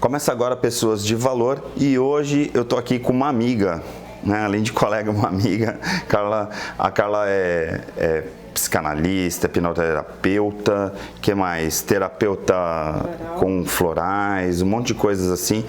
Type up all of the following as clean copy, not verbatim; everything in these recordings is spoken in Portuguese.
Começa agora Pessoas de Valor e hoje eu tô aqui com uma amiga, né? Além de colega, uma amiga. A Carla é psicanalista, hipnoterapeuta, que mais? Terapeuta com florais, um monte de coisas assim.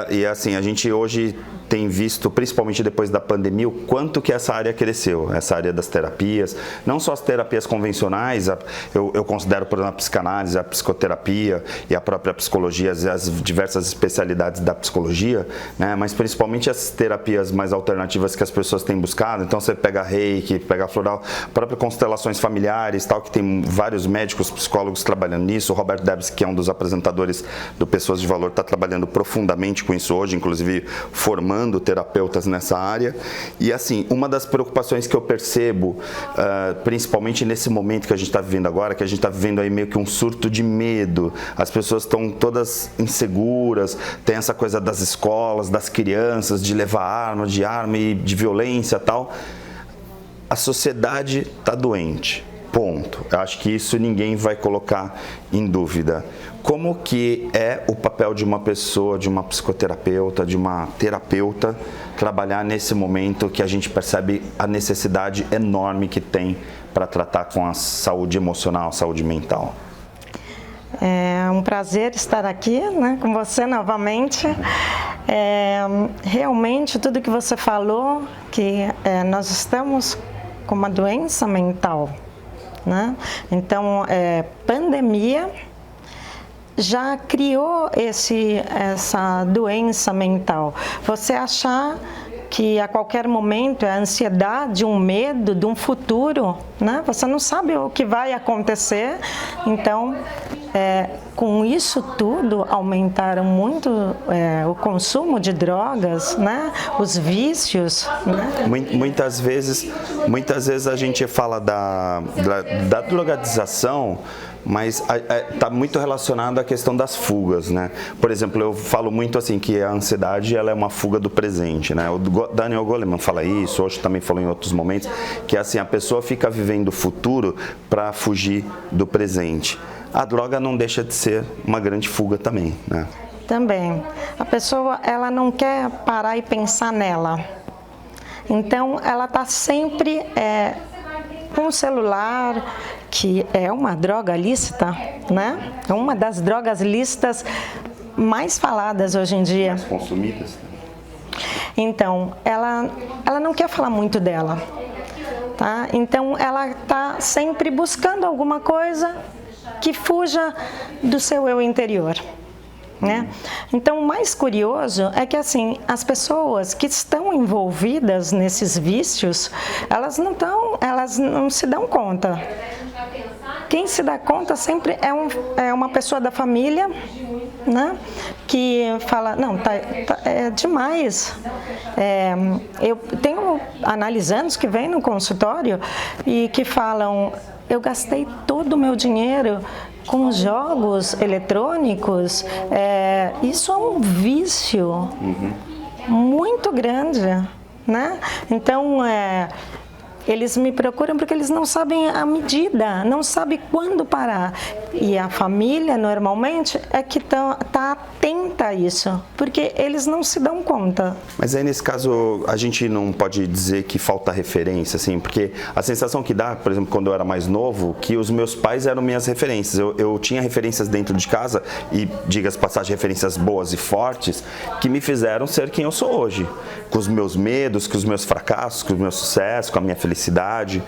E assim, a gente hoje tem visto, principalmente depois da pandemia, o quanto que essa área cresceu, essa área das terapias, não só as terapias convencionais, eu considero, por exemplo, a psicanálise, a psicoterapia e a própria psicologia, as diversas especialidades da psicologia, né? Mas principalmente as terapias mais alternativas que as pessoas têm buscado. Então você pega reiki, pega floral, própria constelações familiares, tal, que tem vários médicos, psicólogos trabalhando nisso. O Roberto Debs, que é um dos apresentadores do Pessoas de Valor, está trabalhando profundamente com isso hoje, inclusive formando terapeutas nessa área. E assim, uma das preocupações que eu percebo, principalmente nesse momento que a gente está vivendo agora, que a gente está vivendo aí meio que um surto de medo, as pessoas estão todas inseguras, tem essa coisa das escolas, das crianças, de levar arma e de violência e tal. A sociedade está doente. Ponto. Eu acho que isso ninguém vai colocar em dúvida. Como que é o papel de uma pessoa, de uma psicoterapeuta, de uma terapeuta, trabalhar nesse momento que a gente percebe a necessidade enorme que tem para tratar com a saúde emocional, saúde mental? É um prazer estar aqui, né, com você novamente. Realmente tudo que você falou, que nós estamos com uma doença mental, né? Então, pandemia já criou essa doença mental. Você achar que a qualquer momento é a ansiedade, um medo de um futuro, né? Você não sabe o que vai acontecer. Então, com isso tudo, aumentaram muito o consumo de drogas, né? Os vícios, né? Muitas vezes a gente fala da drogadização, mas está muito relacionado à questão das fugas, né? Por exemplo, eu falo muito assim que a ansiedade ela é uma fuga do presente, né? O Daniel Goleman fala isso, hoje também falou em outros momentos, que assim, a pessoa fica vivendo o futuro para fugir do presente. A droga não deixa de ser uma grande fuga também, né? Também. A pessoa, ela não quer parar e pensar nela. Então, ela está sempre com o celular, que é uma droga lícita, né? É uma das drogas lícitas mais faladas hoje em dia. Mais consumidas. Então, ela não quer falar muito dela, tá? Então, ela está sempre buscando alguma coisa que fuja do seu eu interior, né? Então, o mais curioso é que, assim, as pessoas que estão envolvidas nesses vícios, elas não se dão conta. Quem se dá conta sempre é uma pessoa da família, né? Que fala, não, é demais. Eu tenho analisandos que vêm no consultório e que falam, eu gastei todo o meu dinheiro com jogos eletrônicos, isso é um vício muito grande, né? Então, eles me procuram porque eles não sabem a medida, não sabem quando parar. E a família, normalmente, é que tá atenta a isso, porque eles não se dão conta. Mas aí, nesse caso, a gente não pode dizer que falta referência, assim, porque a sensação que dá, por exemplo, quando eu era mais novo, que os meus pais eram minhas referências. Eu tinha referências dentro de casa, e, diga-se de passagem, referências boas e fortes, que me fizeram ser quem eu sou hoje. Com os meus medos, com os meus fracassos, com os meus sucessos, com a minha felicidade.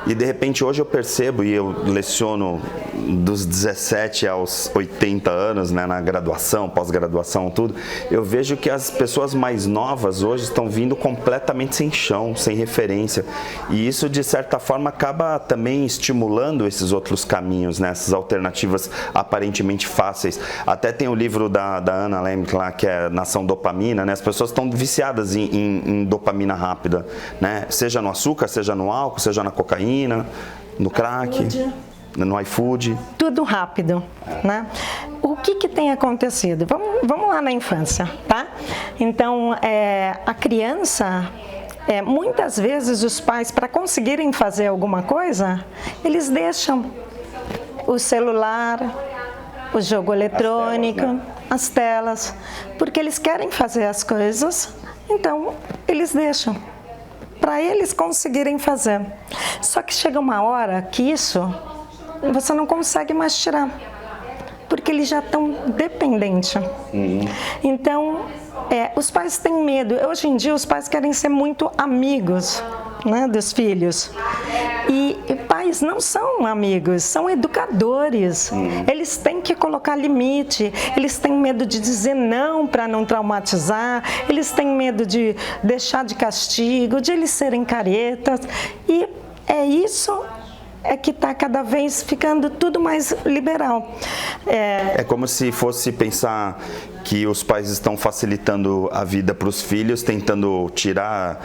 E de repente hoje eu percebo, e eu leciono dos 17 aos 80 anos, né, na graduação, pós-graduação, tudo, eu vejo que as pessoas mais novas hoje estão vindo completamente sem chão, sem referência. E isso, de certa forma, acaba também estimulando esses outros caminhos, né, essas alternativas aparentemente fáceis. Até tem o livro da Anna Lembke lá, que é Nação Dopamina, né, as pessoas estão viciadas em dopamina rápida, né, seja no açúcar, seja no álcool, seja na cocaína, no crack, no iFood. Tudo rápido, né? O que tem acontecido? Vamos lá na infância, tá? Então, a criança, muitas vezes os pais, para conseguirem fazer alguma coisa, eles deixam o celular, o jogo eletrônico, as telas, porque eles querem fazer as coisas, então eles deixam para eles conseguirem fazer. Só que chega uma hora que isso você não consegue mais tirar, porque eles já estão dependentes. Então, os pais têm medo. Hoje em dia, os pais querem ser muito amigos, né, dos filhos. E pais não são amigos, são educadores. Eles têm que colocar limite, eles têm medo de dizer não para não traumatizar, eles têm medo de deixar de castigo, de eles serem caretas. E é isso que está cada vez ficando tudo mais liberal. É como se fosse pensar que os pais estão facilitando a vida para os filhos, tentando tirar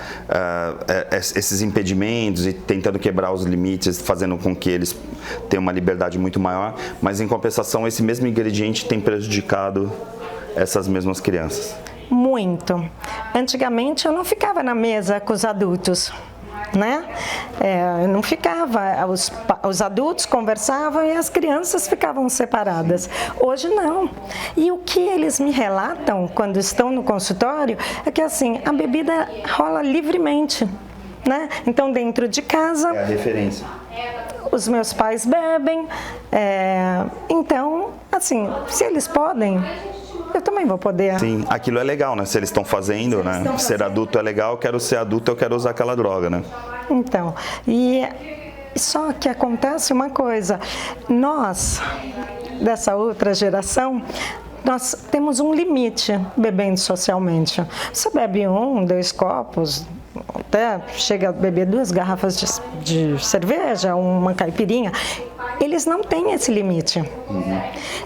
esses impedimentos e tentando quebrar os limites, fazendo com que eles tenham uma liberdade muito maior, mas em compensação esse mesmo ingrediente tem prejudicado essas mesmas crianças. Muito. Antigamente eu não ficava na mesa com os adultos, né? Eu não ficava, os adultos conversavam e as crianças ficavam separadas. Hoje não. E o que eles me relatam quando estão no consultório é que assim, a bebida rola livremente, né? Então dentro de casa... É a referência. Os meus pais bebem, então, assim, se eles podem, eu também vou poder. Sim, aquilo é legal, né? Se eles estão fazendo, né? Ser adulto é legal, eu quero ser adulto, eu quero usar aquela droga, né? Então, e só que acontece uma coisa, nós, dessa outra geração, nós temos um limite bebendo socialmente. Você bebe 1, 2 copos, até chega a beber 2 garrafas de cerveja, uma caipirinha. Eles não têm esse limite.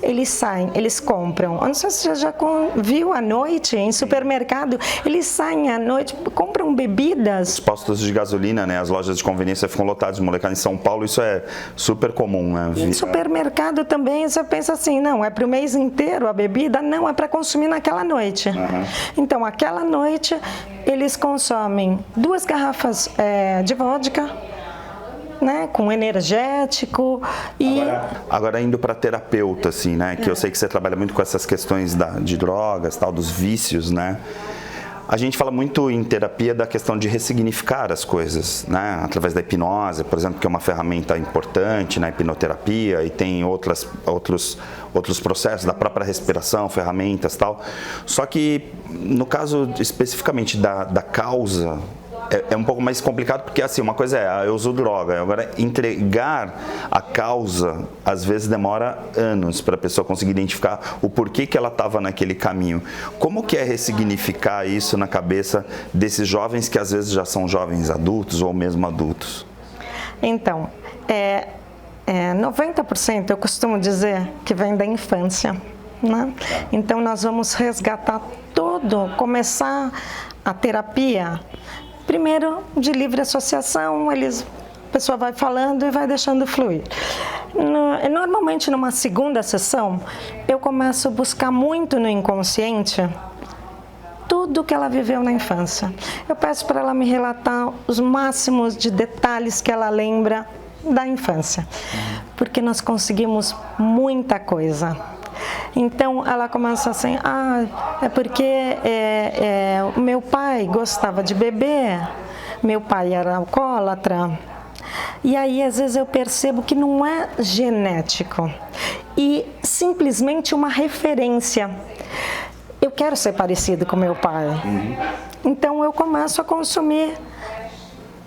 Eles saem, eles compram. Eu não sei se você já viu à noite em supermercado, eles saem à noite, compram bebidas. Os postos de gasolina, né? As lojas de conveniência ficam lotadas, molecada. Em São Paulo isso é super comum, né? Em supermercado também você pensa assim, não, é para o mês inteiro a bebida? Não, é para consumir naquela noite. Então, aquela noite eles consomem 2 garrafas de vodka, né, com energético e... Agora indo para terapeuta, assim, né, que eu sei que você trabalha muito com essas questões de drogas, tal, dos vícios, né, a gente fala muito em terapia da questão de ressignificar as coisas, né, através da hipnose, por exemplo, que é uma ferramenta importante na hipnoterapia e tem outros processos da própria respiração, ferramentas, tal, só que no caso especificamente da causa, é um pouco mais complicado porque assim, uma coisa eu uso droga, agora entregar a causa às vezes demora anos para a pessoa conseguir identificar o porquê que ela estava naquele caminho. Como que é ressignificar isso na cabeça desses jovens que às vezes já são jovens adultos ou mesmo adultos? Então, 90% eu costumo dizer que vem da infância, né? Então nós vamos resgatar começar a terapia primeiro de livre associação, a pessoa vai falando e vai deixando fluir. Normalmente numa segunda sessão, eu começo a buscar muito no inconsciente tudo que ela viveu na infância. Eu peço para ela me relatar os máximos de detalhes que ela lembra da infância, porque nós conseguimos muita coisa. Então ela começa assim, é porque o meu pai gostava de beber, meu pai era alcoólatra, e aí às vezes eu percebo que não é genético, e simplesmente uma referência. Eu quero ser parecido com meu pai, então eu começo a consumir,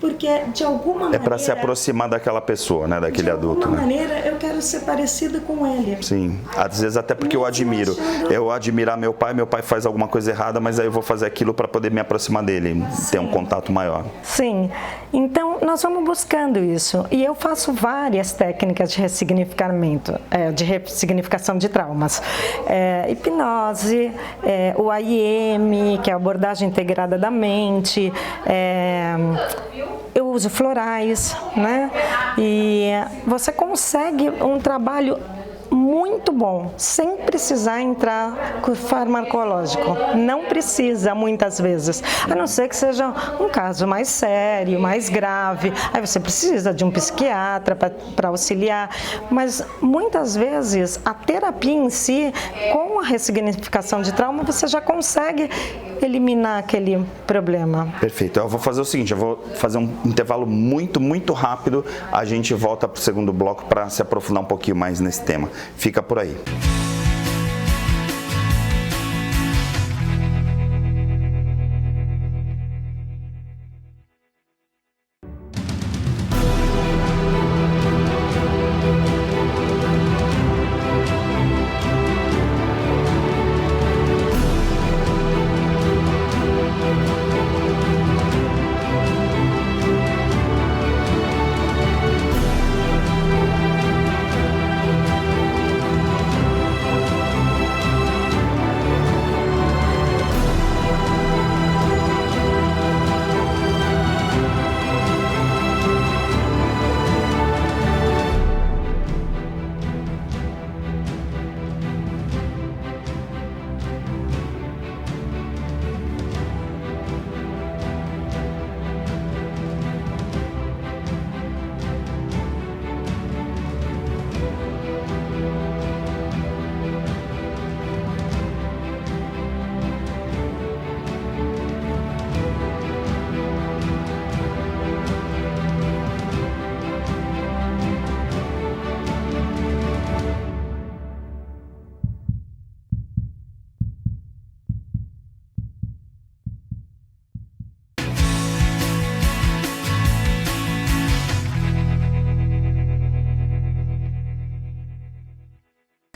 porque de alguma maneira... É para se aproximar daquela pessoa, né, daquele adulto. De alguma maneira eu quero ser parecida com ele. Sim, às vezes até porque eu admiro. Eu admirar meu pai faz alguma coisa errada, mas aí eu vou fazer aquilo para poder me aproximar dele, ter um contato maior. Sim, então nós vamos buscando isso. E eu faço várias técnicas de ressignificamento, de ressignificação de traumas. Hipnose, o AIM, que é a abordagem integrada da mente, eu uso florais, né? E você consegue um trabalho muito muito bom, sem precisar entrar com farmacológico. Não precisa, muitas vezes, a não ser que seja um caso mais sério, mais grave. Aí você precisa de um psiquiatra para auxiliar. Mas muitas vezes a terapia em si, com a ressignificação de trauma, você já consegue eliminar aquele problema. Perfeito. Eu vou fazer o seguinte, eu vou fazer um intervalo muito rápido. A gente volta para o segundo bloco para se aprofundar um pouquinho mais nesse tema. Fica por aí.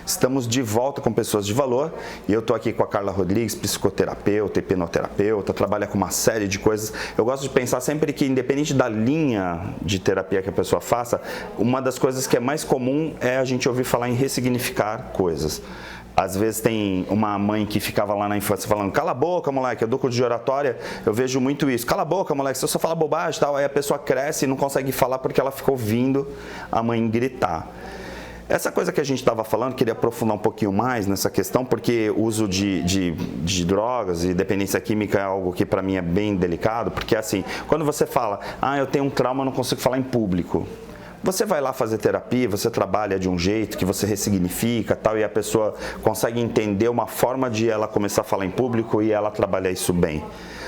Estamos de volta com Pessoas de Valor e eu estou aqui com a Carla Rodrigues, psicoterapeuta, hipnoterapeuta, trabalha com uma série de coisas. Eu gosto de pensar sempre que, independente da linha de terapia que a pessoa faça, uma das coisas que é mais comum é a gente ouvir falar em ressignificar coisas. Às vezes tem uma mãe que ficava lá na infância falando, cala a boca, moleque, eu dou curso de oratória, eu vejo muito isso, cala a boca, moleque, você só fala bobagem e tal, aí a pessoa cresce e não consegue falar porque ela ficou ouvindo a mãe gritar. Essa coisa que a gente estava falando, queria aprofundar um pouquinho mais nessa questão, porque o uso de drogas e dependência química é algo que para mim é bem delicado, porque assim, quando você fala, eu tenho um trauma, eu não consigo falar em público, você vai lá fazer terapia, você trabalha de um jeito que você ressignifica tal, e a pessoa consegue entender uma forma de ela começar a falar em público e ela trabalhar isso bem.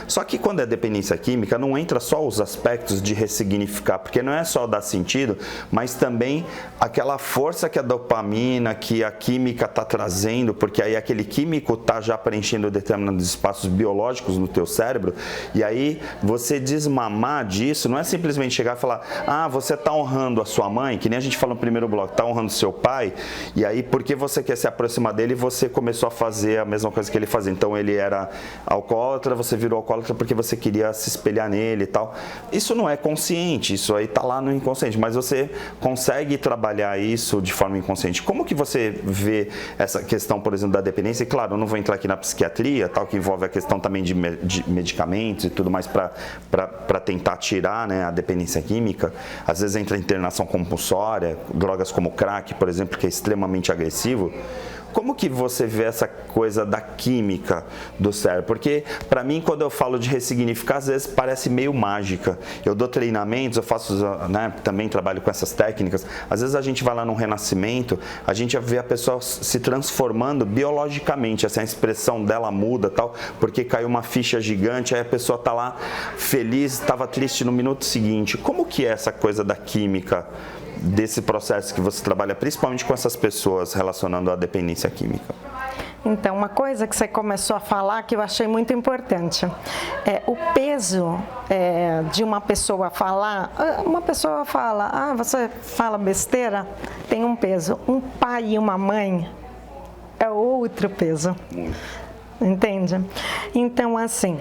Só que quando é dependência química, não entra só os aspectos de ressignificar, porque não é só dar sentido, mas também aquela força que a dopamina, que a química está trazendo, porque aí aquele químico está já preenchendo determinados espaços biológicos no teu cérebro, e aí você desmamar disso, não é simplesmente chegar e falar, você está honrando a sua mãe, que nem a gente falou no primeiro bloco, está honrando seu pai, e aí porque você quer se aproximar dele, você começou a fazer a mesma coisa que ele fazia. Então ele era alcoólatra, você virou alcoólatra porque você queria se espelhar nele e tal. Isso não é consciente, isso aí está lá no inconsciente, mas você consegue trabalhar isso de forma inconsciente. Como que você vê essa questão, por exemplo, da dependência? E claro, eu não vou entrar aqui na psiquiatria, tal, que envolve a questão também de medicamentos e tudo mais para tentar tirar, né, a dependência química. Às vezes entra internação compulsória, drogas como crack, por exemplo, que é extremamente agressivo. Como que você vê essa coisa da química do cérebro? Porque, para mim, quando eu falo de ressignificar, às vezes parece meio mágica. Eu dou treinamentos, eu faço, né, também trabalho com essas técnicas. Às vezes a gente vai lá num renascimento, a gente vê a pessoa se transformando biologicamente, assim, a expressão dela muda, tal, porque caiu uma ficha gigante, aí a pessoa está lá feliz, estava triste no minuto seguinte. Como que é essa coisa da química desse processo que você trabalha, principalmente com essas pessoas relacionando a dependência química? Então, uma coisa que você começou a falar que eu achei muito importante é o peso de uma pessoa falar. Uma pessoa fala, você fala besteira, tem um peso. Um pai e uma mãe é outro peso. Entende? Então, assim,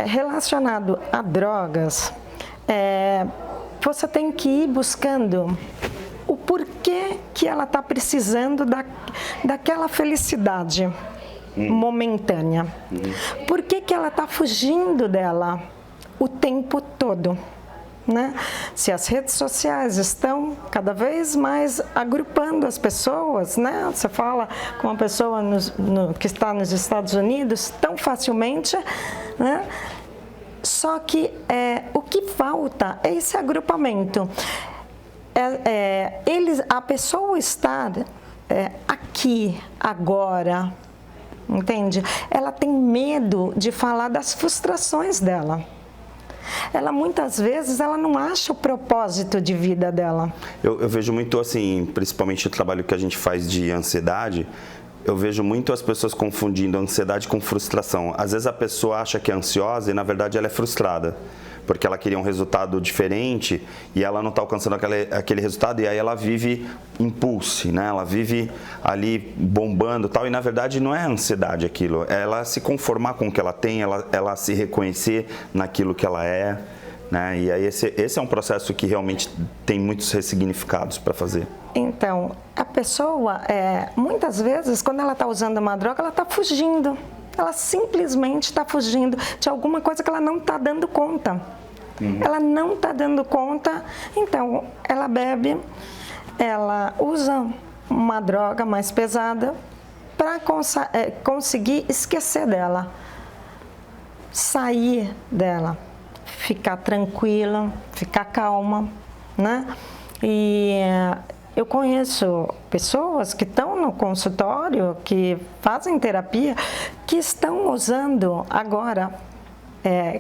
relacionado a drogas, você tem que ir buscando o porquê que ela está precisando daquela felicidade momentânea. Por que ela está fugindo dela o tempo todo? né? Se as redes sociais estão cada vez mais agrupando as pessoas, né? Você fala com uma pessoa que está nos Estados Unidos tão facilmente, né? Só que o que falta é esse agrupamento. A pessoa estar aqui, agora, entende? Ela tem medo de falar das frustrações dela. Ela muitas vezes não acha o propósito de vida dela. Eu vejo muito assim, principalmente o trabalho que a gente faz de ansiedade, eu vejo muito as pessoas confundindo ansiedade com frustração. Às vezes a pessoa acha que é ansiosa e na verdade ela é frustrada, porque ela queria um resultado diferente e ela não está alcançando aquele resultado, e aí ela vive impulso, né? Ela vive ali bombando e tal, e na verdade não é ansiedade aquilo, é ela se conformar com o que ela tem, ela se reconhecer naquilo que ela é, né? E aí esse é um processo que realmente tem muitos ressignificados para fazer. Então, a pessoa, muitas vezes, quando ela está usando uma droga, ela está fugindo. Ela simplesmente está fugindo de alguma coisa que ela não está dando conta. Ela não está dando conta, então ela bebe, ela usa uma droga mais pesada para conseguir esquecer dela, sair dela, ficar tranquila, ficar calma, né? E eu conheço pessoas que estão no consultório, que fazem terapia, que estão usando agora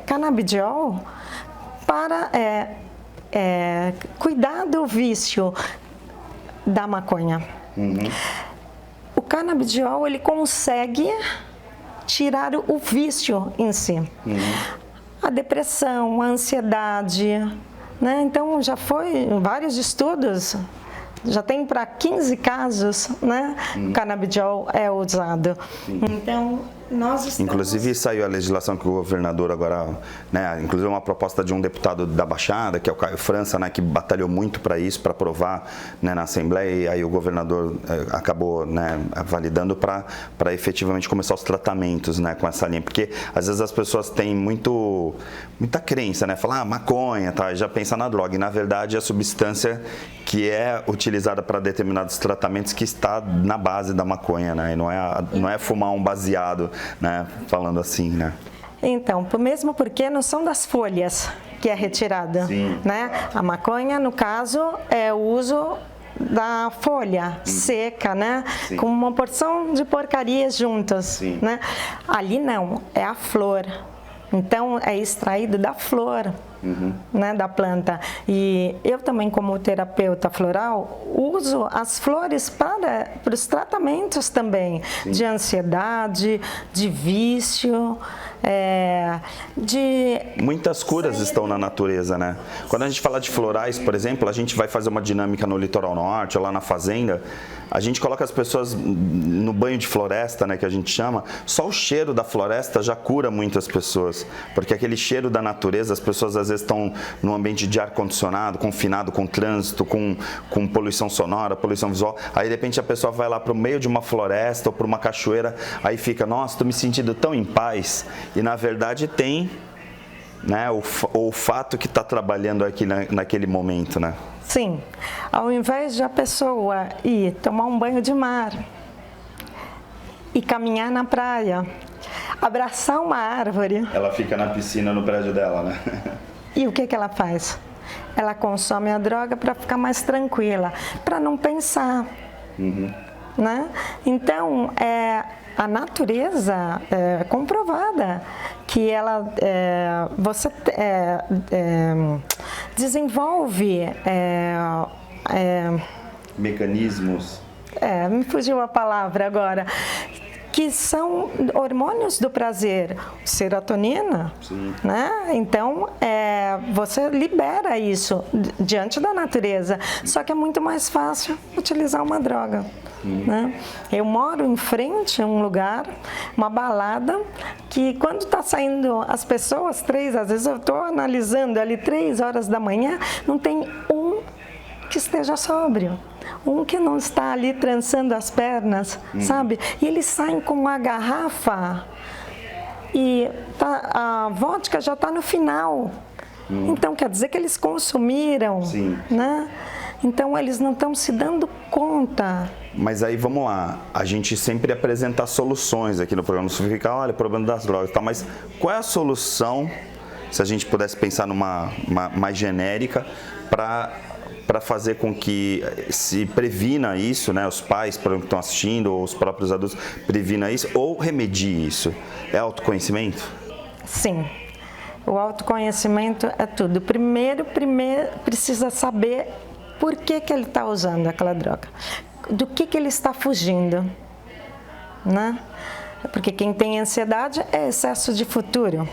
canabidiol para cuidar do vício da maconha. O canabidiol, ele consegue tirar o vício em si. A depressão, a ansiedade, né? Então já foi vários estudos. Já tem para 15 casos, né? O canabidiol é usado. Então, nós estamos... Inclusive saiu a legislação que o governador agora, né? Inclusive uma proposta de um deputado da Baixada, que é o Caio França, né? Que batalhou muito para isso, para aprovar, né? Na Assembleia, e aí o governador acabou, né? Validando para efetivamente começar os tratamentos, né? Com essa linha, porque às vezes as pessoas têm muita crença, né? Falar maconha, tá? Já pensa na droga, e na verdade a substância que é utilizada para determinados tratamentos que está na base da maconha, né? E não é fumar um baseado, né? Falando assim, né? Então, mesmo porque não são das folhas que é retirada, né? A maconha, no caso, é o uso da folha seca, né? Com uma porção de porcarias juntas, né? Ali não, é a flor. Então, é extraído da flor, né, da planta. E eu também, como terapeuta floral, uso as flores para os tratamentos também, de ansiedade, de vício, Muitas curas estão na natureza, né? Quando a gente fala de florais, por exemplo, a gente vai fazer uma dinâmica no litoral norte, ou lá na fazenda, a gente coloca as pessoas no banho de floresta, né, que a gente chama, só o cheiro da floresta já cura muitas pessoas, porque aquele cheiro da natureza, as pessoas às vezes estão num ambiente de ar-condicionado, confinado, com trânsito, com poluição sonora, poluição visual, aí de repente a pessoa vai lá para o meio de uma floresta ou para uma cachoeira, aí fica, nossa, estou me sentindo tão em paz, e na verdade tem, né, o olfato que está trabalhando aqui naquele momento, né? Sim, ao invés de a pessoa ir tomar um banho de mar e caminhar na praia, abraçar uma árvore... Ela fica na piscina no prédio dela, né? E o que ela faz? Ela consome a droga para ficar mais tranquila, para não pensar, né? Então, a natureza é comprovada que ela, você desenvolve mecanismos. Me fugiu a palavra agora. Que são hormônios do prazer, serotonina, né? Então, você libera isso diante da natureza, só que é muito mais fácil utilizar uma droga, né? Eu moro em frente a um lugar, uma balada, que quando está saindo as pessoas, às vezes eu estou analisando ali 3 horas da manhã, não tem um que esteja sóbrio. Um que não está ali trançando as pernas, sabe? E eles saem com uma garrafa e a vodka já está no final. Então quer dizer que eles consumiram, Sim. né? Então eles não estão se dando conta. Mas aí vamos lá, a gente sempre apresenta soluções aqui no programa, você fica, olha, problema das drogas e tal, mas qual é a solução, se a gente pudesse pensar numa mais genérica, para fazer com que se previna isso, né? Os pais, por exemplo, que estão assistindo, ou os próprios adultos, previna isso, ou remedie isso? É autoconhecimento? Sim, o autoconhecimento é tudo. Primeiro precisa saber por que ele está usando aquela droga, do que ele está fugindo, né? Porque quem tem ansiedade é excesso de futuro.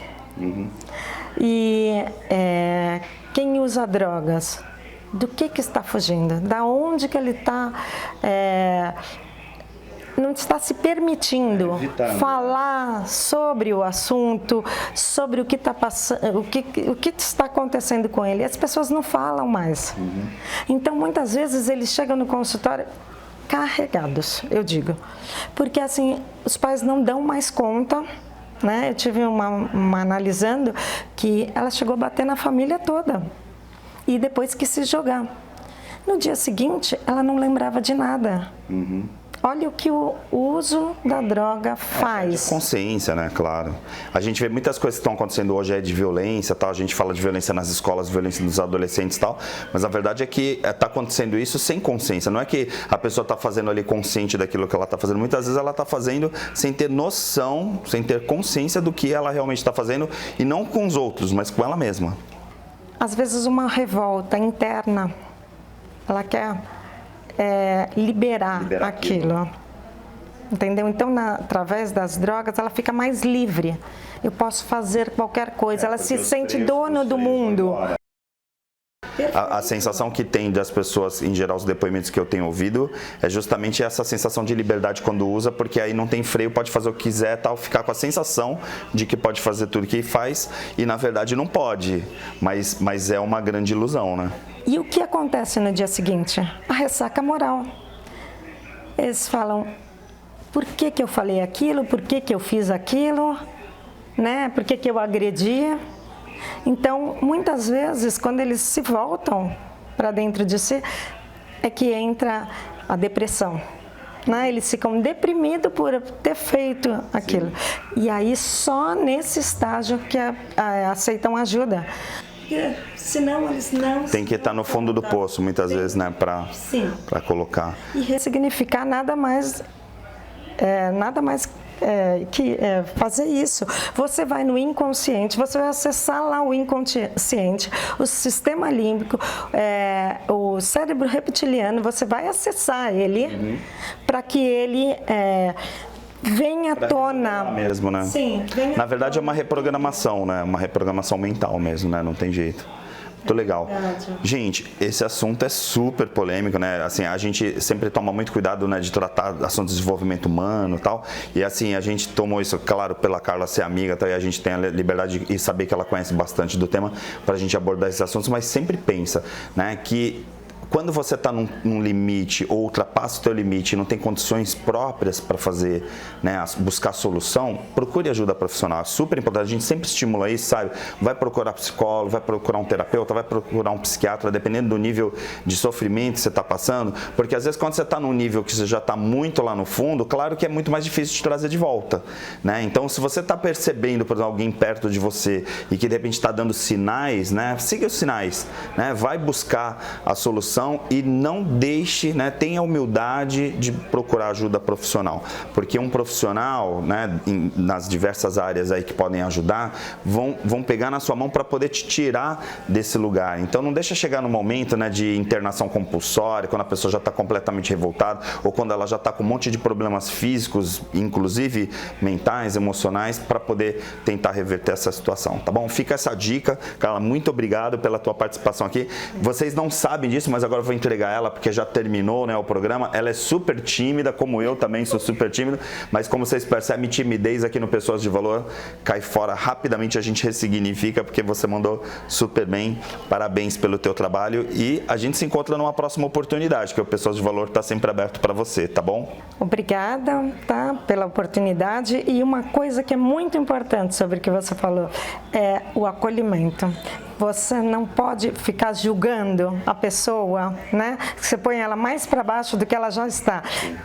E quem usa drogas, do que está fugindo? Da onde que ele está... não está se permitindo falar sobre o assunto, sobre o que está passando, o que está acontecendo com ele. As pessoas não falam mais. Então, muitas vezes, eles chegam no consultório carregados, eu digo. Porque, assim, os pais não dão mais conta, né? Eu tive uma analisando que ela chegou a bater na família toda e depois quis se jogar. No dia seguinte, ela não lembrava de nada. Olha o que o uso da droga faz. Consciência, né? Claro. A gente vê muitas coisas que estão acontecendo hoje de violência, tal. A gente fala de violência nas escolas, violência dos adolescentes e tal. Mas a verdade é que está acontecendo isso sem consciência. Não é que a pessoa está fazendo ali consciente daquilo que ela está fazendo. Muitas vezes ela está fazendo sem ter noção, sem ter consciência do que ela realmente está fazendo. E não com os outros, mas com ela mesma. Às vezes uma revolta interna. Ela quer... liberar aquilo. Entendeu? Então, através das drogas, ela fica mais livre. Eu posso fazer qualquer coisa. Ela se sente dono do mundo. A sensação que tem das pessoas, em geral, os depoimentos que eu tenho ouvido, é justamente essa sensação de liberdade quando usa, porque aí não tem freio, pode fazer o que quiser, tal, ficar com a sensação de que pode fazer tudo que faz e, na verdade, não pode. Mas é uma grande ilusão, né? E o que acontece no dia seguinte? A ressaca moral. Eles falam, por que eu falei aquilo? Por que eu fiz aquilo? Né? Por que eu agredi? Então, muitas vezes, quando eles se voltam para dentro de si, é que entra a depressão. Né? Eles ficam deprimidos por ter feito aquilo. Sim. E aí, só nesse estágio que aceitam ajuda. Senão eles não... Tem que estar no fundo do poço, muitas vezes, né? Para colocar. E ressignificar nada mais que fazer isso. Você vai no inconsciente, você vai acessar lá o inconsciente, o sistema límbico, o cérebro reptiliano, você vai acessar ele para que ele... venha à tona. Mesmo, né? Sim, na verdade é uma reprogramação, né? Uma reprogramação mental mesmo, né? Não tem jeito. Muito legal. Gente, esse assunto é super polêmico, né? Assim, a gente sempre toma muito cuidado, né, de tratar assuntos de desenvolvimento humano e tal. E assim, a gente tomou isso, claro, pela Carla ser amiga, tá? E a gente tem a liberdade e saber que ela conhece bastante do tema para a gente abordar esses assuntos, mas sempre pensa, né, que quando você está num limite ou ultrapassa o teu limite e não tem condições próprias para fazer, né, buscar solução, procure ajuda profissional. É super importante, a gente sempre estimula isso, sabe? Vai procurar psicólogo, vai procurar um terapeuta, vai procurar um psiquiatra, dependendo do nível de sofrimento que você está passando, porque às vezes quando você está num nível que você já está muito lá no fundo, claro que é muito mais difícil de trazer de volta, né? Então, se você está percebendo, por exemplo, alguém perto de você e que de repente está dando sinais, né? Siga os sinais, né? Vai buscar a solução e não deixe, né, tenha humildade de procurar ajuda profissional, porque um profissional, né, nas diversas áreas aí que podem ajudar, vão pegar na sua mão para poder te tirar desse lugar. Então não deixa chegar no momento, né, de internação compulsória, quando a pessoa já está completamente revoltada ou quando ela já está com um monte de problemas físicos, inclusive mentais, emocionais, para poder tentar reverter essa situação, tá bom? Fica essa dica, Carla, muito obrigado pela tua participação aqui. Vocês não sabem disso, mas agora eu vou entregar ela porque já terminou, né, o programa. Ela é super tímida, como eu também sou super tímido, mas como vocês percebem, timidez aqui no Pessoas de Valor cai fora rapidamente, a gente ressignifica porque você mandou super bem. Parabéns pelo teu trabalho e a gente se encontra numa próxima oportunidade, que o Pessoas de Valor está sempre aberto para você, tá bom? Obrigada, tá, pela oportunidade. E uma coisa que é muito importante sobre o que você falou é o acolhimento. Você não pode ficar julgando a pessoa, né? Você põe ela mais para baixo do que ela já está.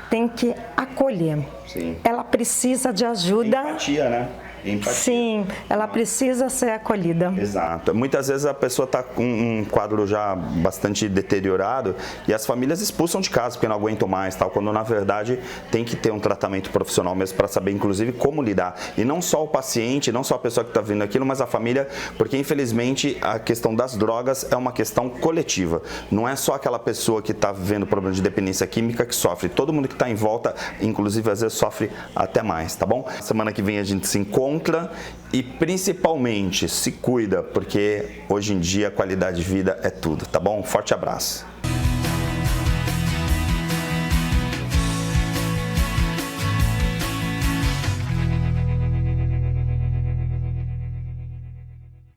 Tem que acolher. Sim. Ela precisa de ajuda. Empatia, né? Empatia. Sim, ela precisa ser acolhida. Exato. Muitas vezes a pessoa está com um quadro já bastante deteriorado e as famílias expulsam de casa porque não aguentam mais, tal, quando na verdade tem que ter um tratamento profissional mesmo para saber, inclusive, como lidar. E não só o paciente, não só a pessoa que está vendo aquilo, mas a família, porque infelizmente a questão das drogas é uma questão coletiva. Não é só aquela pessoa que está vivendo problema de dependência química que sofre. Todo mundo que está em volta, inclusive, às vezes sofre até mais, tá bom? Semana que vem a gente se encontra. E principalmente se cuida, porque hoje em dia a qualidade de vida é tudo, tá bom? Forte abraço.